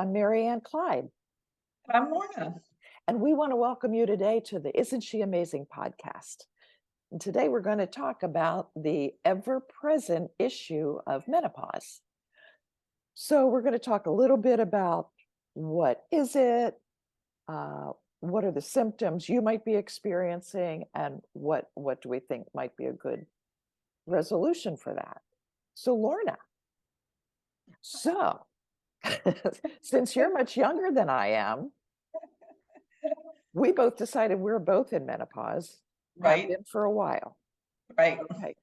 I'm Marianne Clyde, I'm Lorna. and we want to welcome you today to the Isn't She Amazing podcast. And today we're going to talk about the ever-present issue of menopause. So we're going to talk a little bit about what is it, what are the symptoms you might be experiencing, and what do we think might be a good resolution for that. So Lorna, so since you're much younger than I am, we both decided we're both in menopause, have Right, been for a while. right. Okay.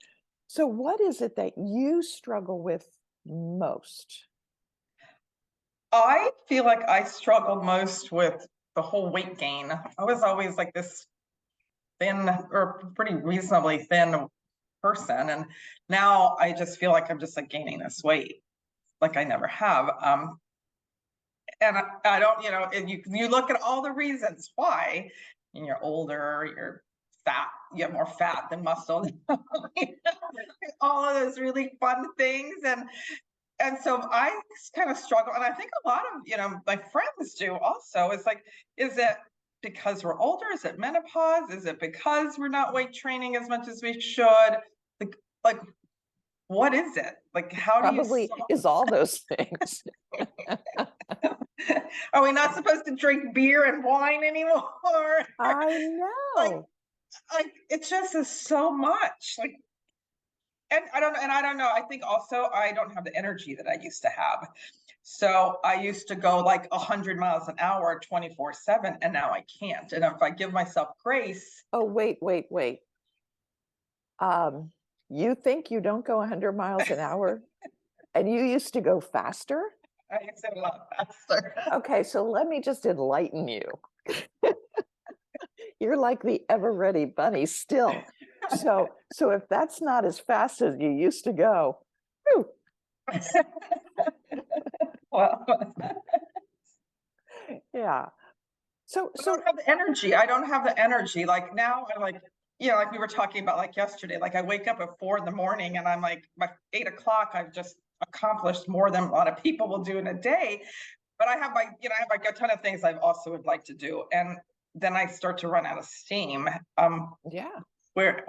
So what is it that you struggle with most? I feel like I struggled most with the whole weight gain. I was always like this thin or pretty reasonably thin person. And now I just feel like I'm just like gaining this weight like I never have. And I don't, and you look at all the reasons why, and you're older, you're fat, you have more fat than muscle, all of those really fun things. And so I kind of struggle, and I think a lot of my friends do also. It's like, is it because we're older? Is it menopause? Is it because we're not weight training as much as we should? Like what is it? Like, how do you Probably solve? is all those things. Are we not supposed to drink beer and wine anymore? I like, know. like it just is so much. Like, and I don't know. I think also I don't have the energy that I used to have. So I used to go like 100 miles an hour, 24/7, and now I can't. And if I give myself grace, Oh, wait. Um, you think you don't go 100 miles an hour and you used to go faster? I used to go a lot faster. Okay, so let me just enlighten you. You're like the ever-ready bunny still. So if that's not as fast as you used to go, whew, Well, yeah. So I don't have the energy. I don't have the energy. Like now, I'm like, like we were talking about like yesterday. Like I wake up at 4 in the morning, and I'm like, by 8 o'clock, I've just accomplished more than a lot of people will do in a day. But I have I have like a ton of things I also would like to do, and then I start to run out of steam. yeah. Where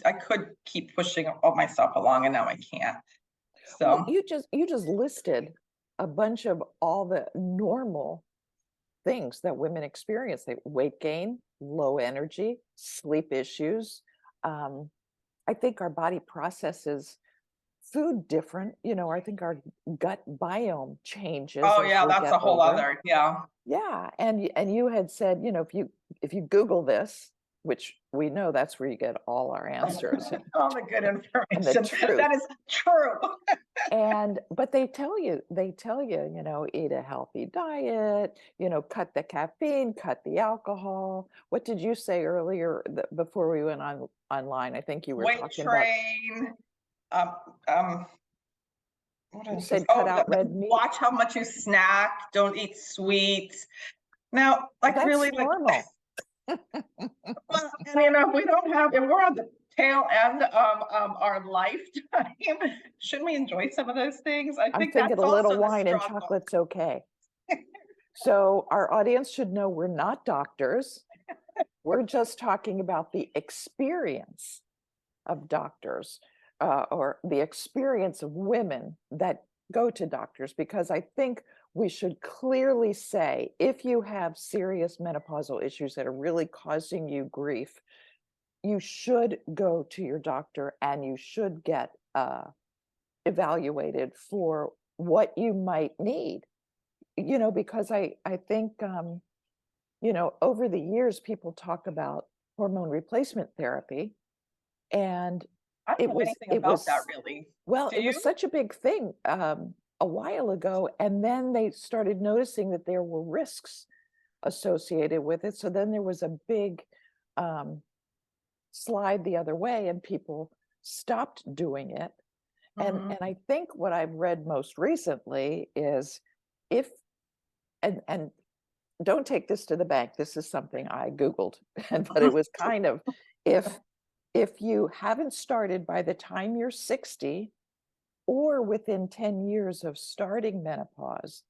I could keep pushing all myself along, and now I can't. Well, So you just listed a bunch of all the normal things that women experience. They weight gain, low energy, sleep issues. Um, I think our body processes food different. I think our gut biome changes oh as yeah, we that's get a whole older. other, yeah. Yeah, and you had said, if you Google this, which we know that's where you get all our answers All the good and the information. truth. That is true. But they tell you, eat a healthy diet, cut the caffeine, cut the alcohol. What did you say earlier before we went online? I think you were Weight talking about, train. Um, um, what you else is? said cut Oh, out red meat. watch how much you snack. Don't eat sweets. Now, like That's really, like, normal. well, and if we don't have, if we're on the tail end of our lifetime, shouldn't we enjoy some of those things? I I'm think thinking that's a little also the wine and struggle. chocolate's okay. So our audience should know we're not doctors. We're just talking about the experience of doctors, or the experience of women that go to doctors, because I think we should clearly say, if you have serious menopausal issues that are really causing you grief, you should go to your doctor and you should get evaluated for what you might need. Because I think over the years people talk about hormone replacement therapy, and I don't it know was anything it about that was really. well, Do it you? was such a big thing a while ago, and then they started noticing that there were risks associated with it. So then there was a big um, slide the other way, and people stopped doing it. And Mhm. and I think what I've read most recently is, if and don't take this to the bank. This is something I Googled, but it was kind of, if you haven't started by the time you're 60 or within 10 years of starting menopause,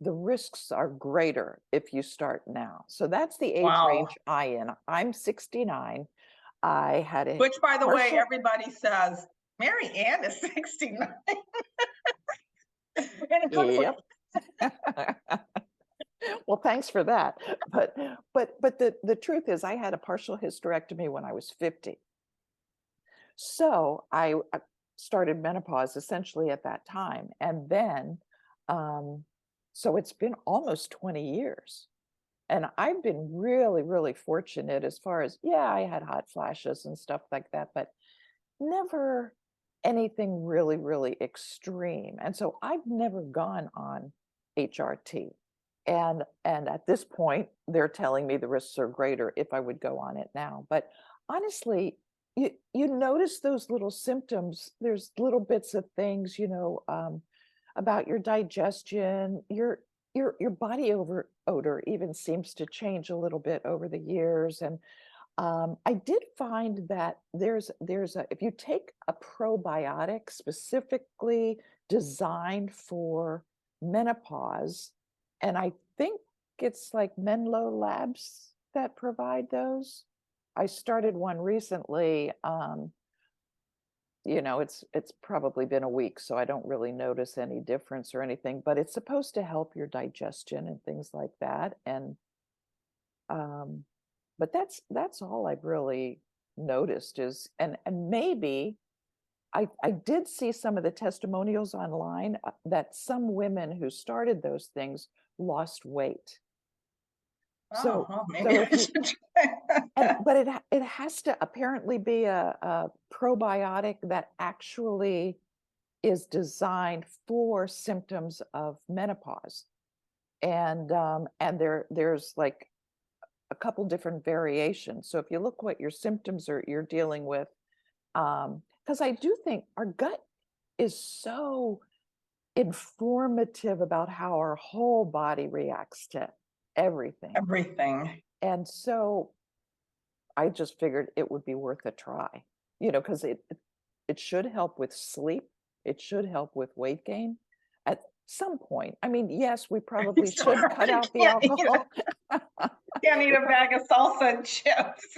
the risks are greater if you start now. So that's the age Wow. range I'm 69. I had a Which, by the way, partial. everybody says, Marianne is 69. And it comes like, Yep. Well, thanks for that. But the truth is I had a partial hysterectomy when I was 50. So I started menopause essentially at that time. And then, so it's been almost 20 years. And I've been really, really fortunate as far as, yeah, I had hot flashes and stuff like that, but never anything really, really extreme. And so I've never gone on HRT. And at this point, they're telling me the risks are greater if I would go on it now. But honestly, you notice those little symptoms. There's little bits of things, about your digestion, your body odor even seems to change a little bit over the years. And I did find that if you take a probiotic specifically designed for menopause, and I think it's like Menlo Labs that provide those. I started one recently. It's probably been a week, so I don't really notice any difference or anything, but it's supposed to help your digestion and things like that. And um, but that's all I've really noticed is, and maybe I did see some of the testimonials online that some women who started those things lost weight. oh, So well, maybe so I if you should try. but it has to apparently be a probiotic that actually is designed for symptoms of menopause. And there's like a couple different variations. So if you look what your symptoms are you're dealing with, because I do think our gut is so informative about how our whole body reacts to everything. Everything. And so I just figured it would be worth a try, because it should help with sleep. It should help with weight gain at some point. I mean, yes, we probably should cut You out the alcohol. can't eat a bag of salsa and chips.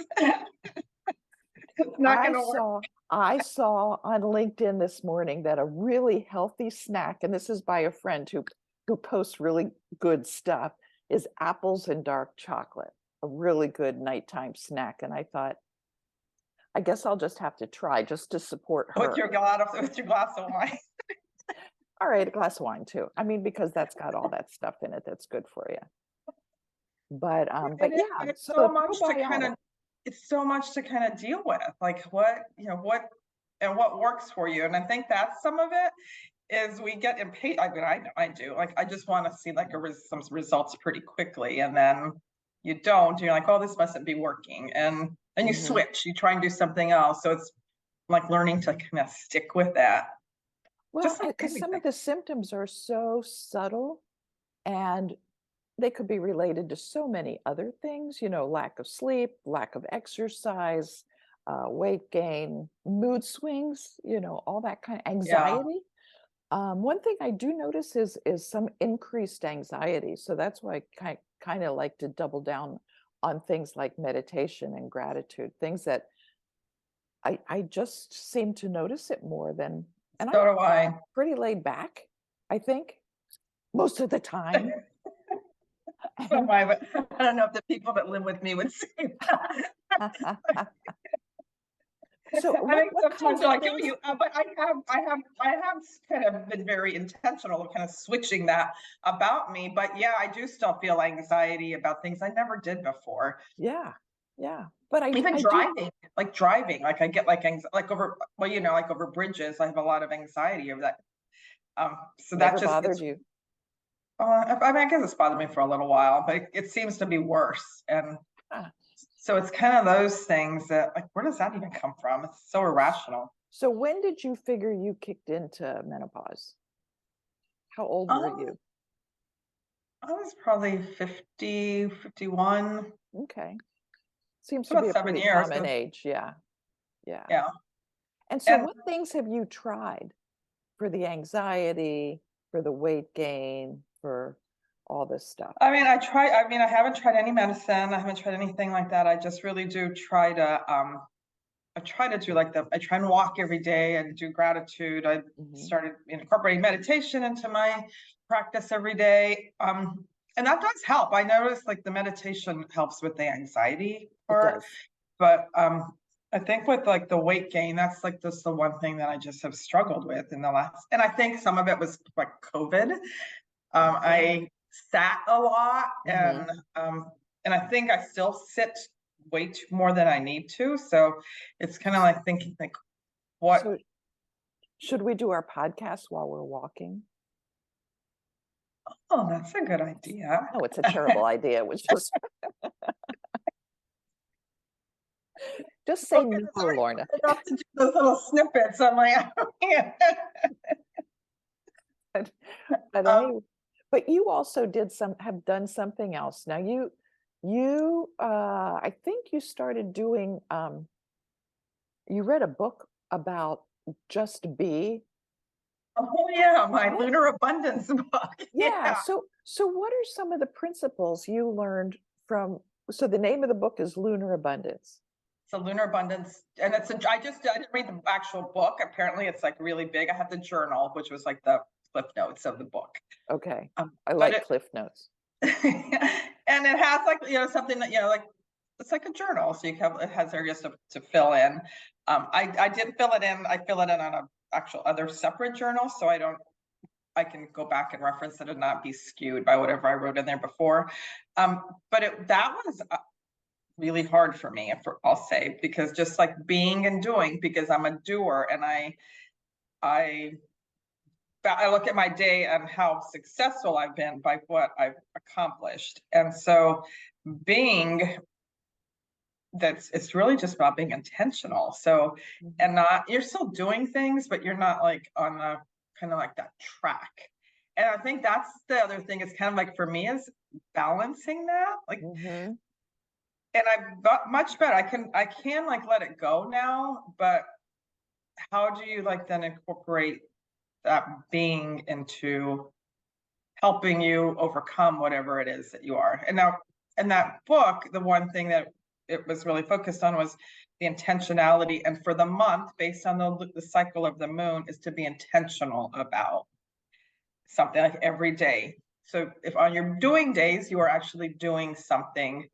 It's not I going to work. saw I saw on LinkedIn this morning that a really healthy snack, and this is by a friend who posts really good stuff, is apples and dark chocolate, a really good nighttime snack. And I thought, I guess I'll just have to try just to support With her. your glass of wine. All right, a glass of wine too. I mean, because that's got all that stuff in it that's good for you. But yeah, It's so so the much to kind probiotic. of deal with, like what and what works for you. And I think that's some of it is we get impatient. I mean, I do, like, I just want to see like some results pretty quickly. And then you don't, you're like, oh, this mustn't be working. And then you Mhm. switch, you try and do something else. So it's like learning to kind of stick with that. Well, Just like because some anything. of the symptoms are so subtle and they could be related to so many other things, lack of sleep, lack of exercise, weight gain, mood swings, all that kind of Yeah. anxiety. One thing I do notice is some increased anxiety. So that's why I kind of like to double down on things like meditation and gratitude, things that I just seem to notice it more than, and I'm So do I. pretty laid back, I think, most of the time. So And am I, but I don't know if the people that live with me would say that. so I what think what sometimes kinds they're of like, oh, things? but I have kind of been very intentional of kind of switching that about me. But yeah, I do still feel anxiety about things I never did before. Yeah, yeah. But Even I do. driving, like I get like like over, well, like over bridges, I have a lot of anxiety over that. So that Never just bothered it's, you. I mean, I guess it's bothered me for a little while, but it seems to be worse. And Ah, so it's kind of those things that, like, where does that even come from? It's so irrational. so when did you figure you kicked into menopause? How old were Um, you? I was probably 50, 51. Okay. Seems It's to be about a 7 pretty years. common age. Yeah. Yeah. Yeah. And so And what things have you tried for the anxiety, for the weight gain, for all this stuff? I mean, I haven't tried any medicine. I haven't tried anything like that. I just really do try to, I try to do I try and walk every day and do gratitude. I started incorporating meditation into my practice every day. And that does help. I noticed like the meditation helps with the anxiety It part, does. but I think with like the weight gain, that's like just the one thing that I just have struggled with in the last, and I think some of it was like COVID. I sat a lot, and I think I still sit way too more than I need to. So it's kind of like thinking like, what? So should we do our podcast while we're walking? Oh, that's a good idea. No, it's a terrible idea. Which just say Okay, no, Lorna. I got to do those little snippets. I'm like, But anyway, but you also have done something else. Now I think you started doing you read a book about just be. oh yeah, my lunar abundance book. Yeah. Yeah. So what are some of the principles you learned from, so the name of the book is Lunar Abundance. So lunar abundance, and I didn't read the actual book. Apparently it's like really big. I have the journal, which was like the cliff notes of the book. Okay. I But like Cliff Notes. and it has like, something that, like, it's like a journal. So it has areas to fill in. I did fill it in. I fill it in on a actual other separate journal. So I can go back and reference it and not be skewed by whatever I wrote in there before. But that was really hard for me, I'll say, because just like being and doing, because I'm a doer, and I look at my day and how successful I've been by what I've accomplished. And so it's really just about being intentional. So, and you're still doing things, but you're not like on the kind of like that track. And I think that's the other thing, is kind of like for me, is balancing that. Like, and I've got much better. I can like let it go now, but how do you like then incorporate that being into helping you overcome whatever it is that you are? And now in that book, the one thing that it was really focused on was the intentionality. And for the month, based on the cycle of the moon, is to be intentional about something, like every day. So if on your doing days, you are actually doing something.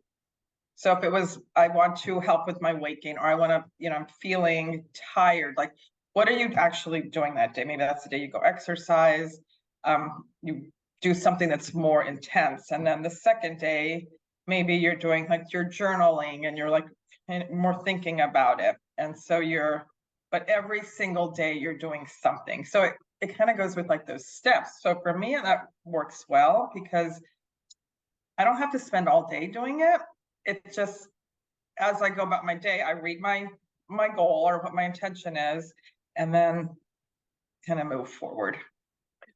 So if it was, I want to help with my weight gain, or I want to, I'm feeling tired, like, what are you actually doing that day? Maybe that's the day you go exercise. You do something that's more intense. And then the second day, maybe you're doing like your journaling, and you're like more thinking about it. And so but every single day you're doing something. So it kind of goes with like those steps. So for me, that works well, because I don't have to spend all day doing it. It's just, as I go about my day, I read my goal or what my intention is, and then kind of move forward.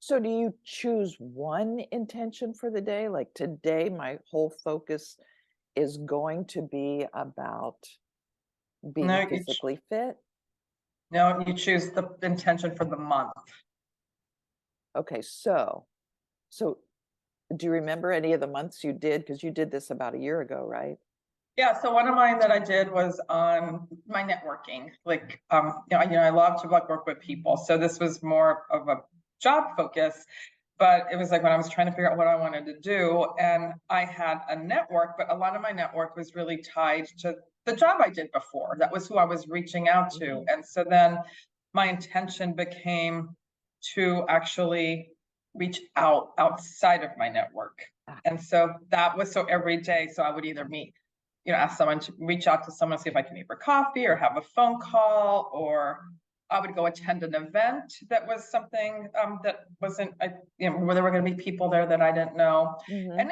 So do you choose one intention for the day? Like, today, my whole focus is going to be about being physically fit? No, you choose the intention for the month. Okay, so do you remember any of the months you did? Because you did this about a year ago, right? Yeah, so one of mine that I did was on my networking. Like, I love to like work with people. So this was more of a job focus, but it was like when I was trying to figure out what I wanted to do, and I had a network, but a lot of my network was really tied to the job I did before. That was who I was reaching out to. And so then my intention became to actually reach outside of my network. And so every day, so I would either ask someone to reach out to someone, see if I can meet for coffee or have a phone call, or I would go attend an event that was something that wasn't, where there were going to be people there that I didn't know. And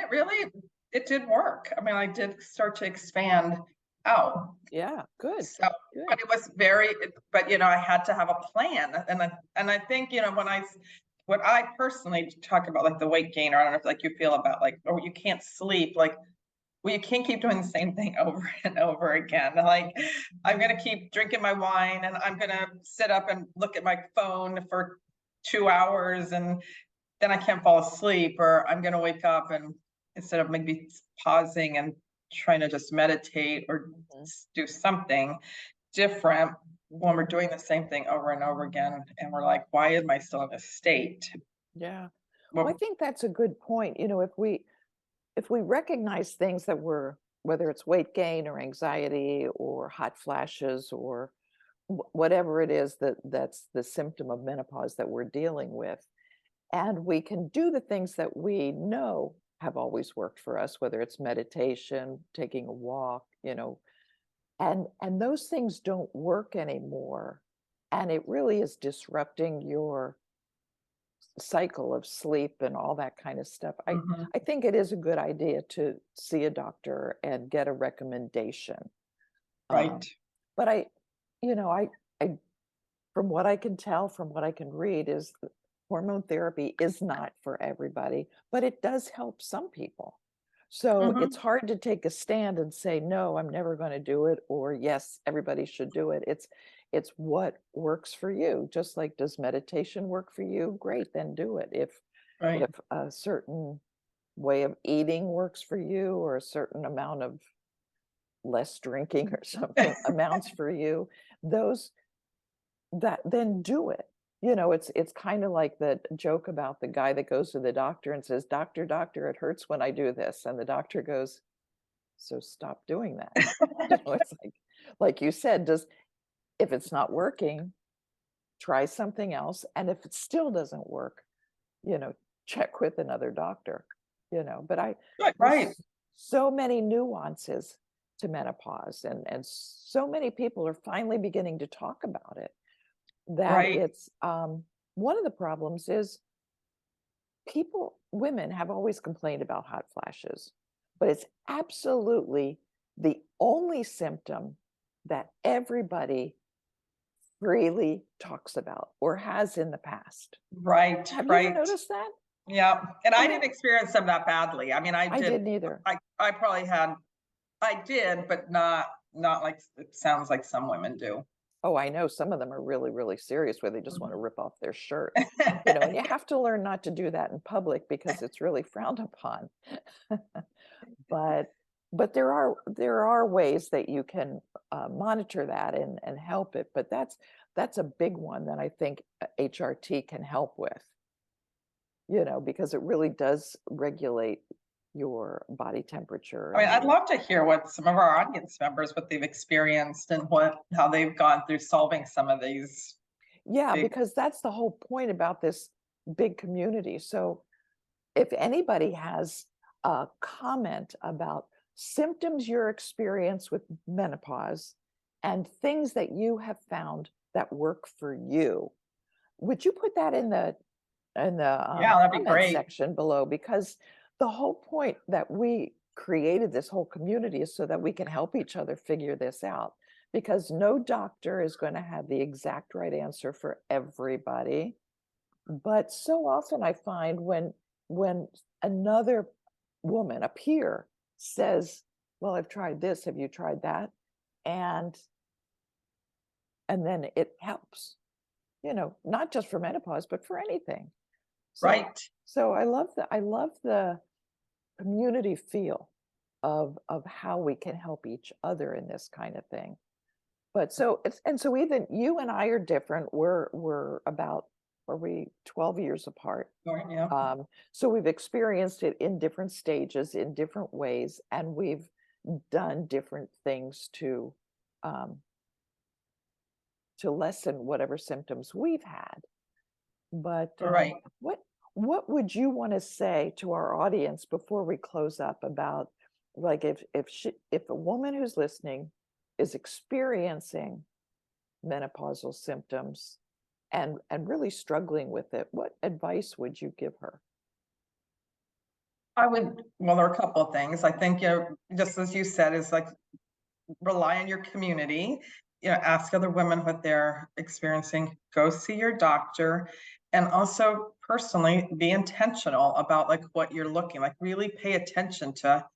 it did work. I mean, I did start to expand out. Yeah, good. So, but it was I had to have a plan. And I think, what I personally talk about, like the weight gain, or I don't know if like you feel about like, or you can't sleep, like, well, you can't keep doing the same thing over and over again. Like, I'm going to keep drinking my wine, and I'm going to sit up and look at my phone for 2 hours. And then I can't fall asleep, or I'm going to wake up and instead of maybe pausing and trying to just meditate or Mhm. do something different when we're doing the same thing over and over again. And we're like, why am I still in this state? Yeah. Well, I Well, think that's a good point. If we recognize things that were, whether it's weight gain or anxiety or hot flashes or whatever it is that's the symptom of menopause that we're dealing with, and we can do the things that we know have always worked for us, whether it's meditation, taking a walk, and those things don't work anymore, and it really is disrupting your cycle of sleep and all that kind of stuff. I mhm, I think it is a good idea to see a doctor and get a recommendation. right, But I from what I can tell, from what I can read, is that hormone therapy is not for everybody, but it does help some people. So it's mhm, hard to take a stand and say, no, I'm never going to do it, or yes, everybody should do it. It's what works for you. Just like, does meditation work for you? Great, then do it. If right, a certain way of eating works for you, or a certain amount of less drinking or something amounts for you, those that then do it. It's kind of like the joke about the guy that goes to the doctor and says, "Doctor, doctor, it hurts when I do this." And the doctor goes, "So stop doing that." It's like you said, does if it's not working, try something else. And if it still doesn't work, you know, check with another doctor. But right, right, there's so many nuances to menopause, and so many people are finally beginning to talk about it, that right, it's one of the problems is women have always complained about hot flashes, but it's absolutely the only symptom that everybody freely talks about or has in the past. right, Have you ever right. noticed that? Yeah. And I I mean, didn't experience them that badly. I mean, I didn't either. I probably had, I did, but not like it sounds like some women do. Oh, I know some of them are really, really serious where they just want to Mhm. rip off their shirt. And you have to learn not to do that in public because it's really frowned upon. But there are ways that you can monitor that and help it. But that's a big one that I think HRT can help with. Because it really does regulate your body temperature I mean, and I'd your love to hear what some of our audience members, what they've experienced and how they've gone through solving some of these yeah, big. because that's the whole point about this big community. So if anybody has a comment about symptoms you're experiencing with menopause and things that you have found that work for you, would you put that in the Yeah, that'd be comment great. section below? Because the whole point that we created this whole community is so that we can help each other figure this out, because no doctor is going to have the exact right answer for everybody. But so often I find when another woman, a peer, says, "Well, I've tried this. Have you tried that?" And then it helps, not just for menopause, but for anything. So Right. so I love the community feel of how we can help each other in this kind of thing. But so even you and I are different. We're about, are we 12 years apart? Right, yeah. So we've experienced it in different stages, in different ways, and we've done different things um, to lessen whatever symptoms we've had. But Right. what would you want to say to our audience before we close up about, like, if a woman who's listening is experiencing menopausal symptoms and really struggling with it, what advice would you give her? Well, there are a couple of things. I think, just as you said, is like rely on your community, ask other women what they're experiencing, go see your doctor, and also personally be intentional about like what you're looking like, really pay attention to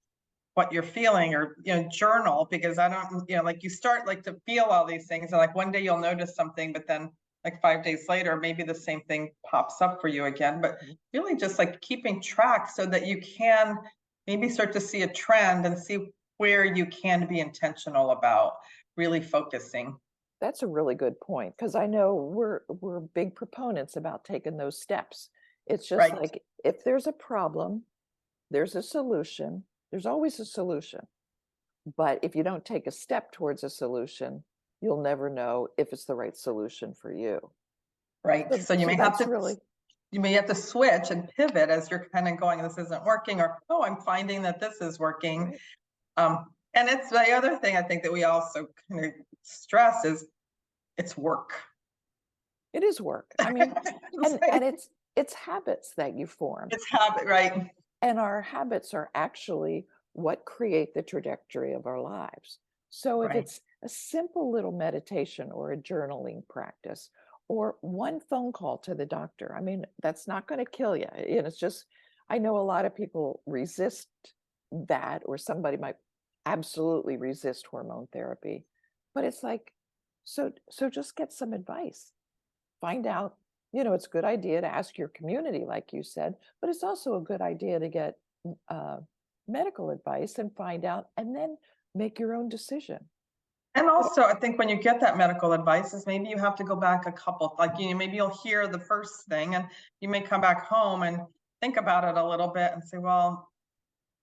what you're feeling, or journal, because I don't, like you start like to feel all these things and like one day you'll notice something, but then like 5 days later, maybe the same thing pops up for you again, but Mhm. really just like keeping track so that you can maybe start to see a trend and see where you can be intentional about really focusing. That's a really good point because I know we're big proponents about taking those steps. It's just Right, like if there's a problem, there's a solution. There's always a solution. But if you don't take a step towards a solution, you'll never know if it's the right solution for you. right. So So you so may have that's to really switch and pivot as you're kind of going, this isn't working, or oh, I'm finding that this is working. right. And it's the other thing I think that we also kind of stress is it's work. It is work. I mean, and it's habits that you form. It's habit, right? And our habits are actually what create the trajectory of our lives. So if Right. it's a simple little meditation or a journaling practice or one phone call to the doctor, I mean, that's not going to kill you. And it's just, I know a lot of people resist that, or somebody might absolutely resist hormone therapy. But it's like, so just get some advice. Find out, it's a good idea to ask your community, like you said, but it's also a good idea to get uh, medical advice and find out, and then make your own decision. And But also, I think when you get that medical advice, is maybe you have to go back a couple, like, maybe you'll hear the first thing and you may come back home and think about it a little bit and say, well,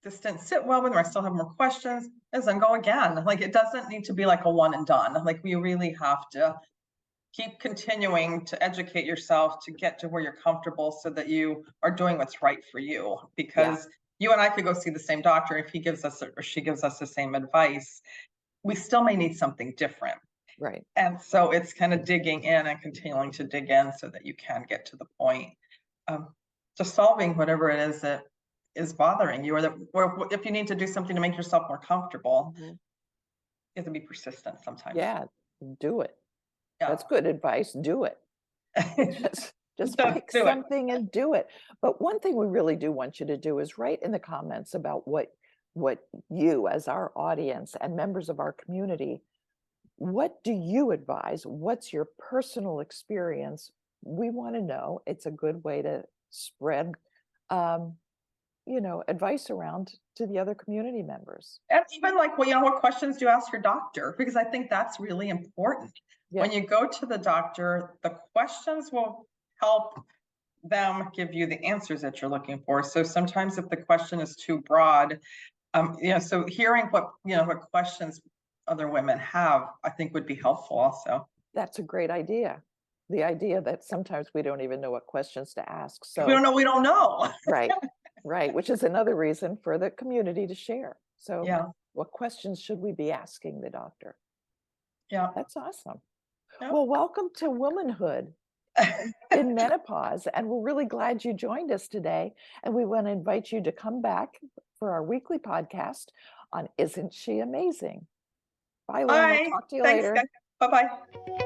this didn't sit well with me. I still have more questions. And then go again. Like, it doesn't need to be like a one and done. Like, we really have to keep continuing to educate yourself to get to where you're comfortable so that you are doing what's right for you. yeah, Because you and I could go see the same doctor. If he gives us or she gives us the same advice, we still may need something different. right. And so it's kind of digging in and continuing to dig in so that you can get to the point of just solving whatever it is that is bothering you, or if you need to do something to make yourself more comfortable, Mhm. you have to be persistent sometimes. Yeah, do it. Yeah. That's good advice. Do it. Just Just pick do it. something and do it. But one thing we really do want you to do is write in the comments about what you, as our audience and members of our community, what do you advise? What's your personal experience? We want to know. It's a good way to spread, um, advice around to the other community members. And even like, well, what questions do you ask your doctor? Because I think that's really important. Yeah, When you go to the doctor, the questions will help them give you the answers that you're looking for. So sometimes if the question is too broad, so hearing what questions other women have, I think would be helpful also. that's a great idea. The idea that sometimes we don't even know what questions to ask. If we don't So, know, we don't know. right, right, which is another reason for the community to share. So, Yeah, what questions should we be asking the doctor? yeah. That's awesome. Yeah. Well, welcome to womanhood in menopause. And we're really glad you joined us today. And we want to invite you to come back for our weekly podcast on Isn't She Amazing? Bye, Lorna. Bye. Talk to you Thanks, later. guys. Bye-bye.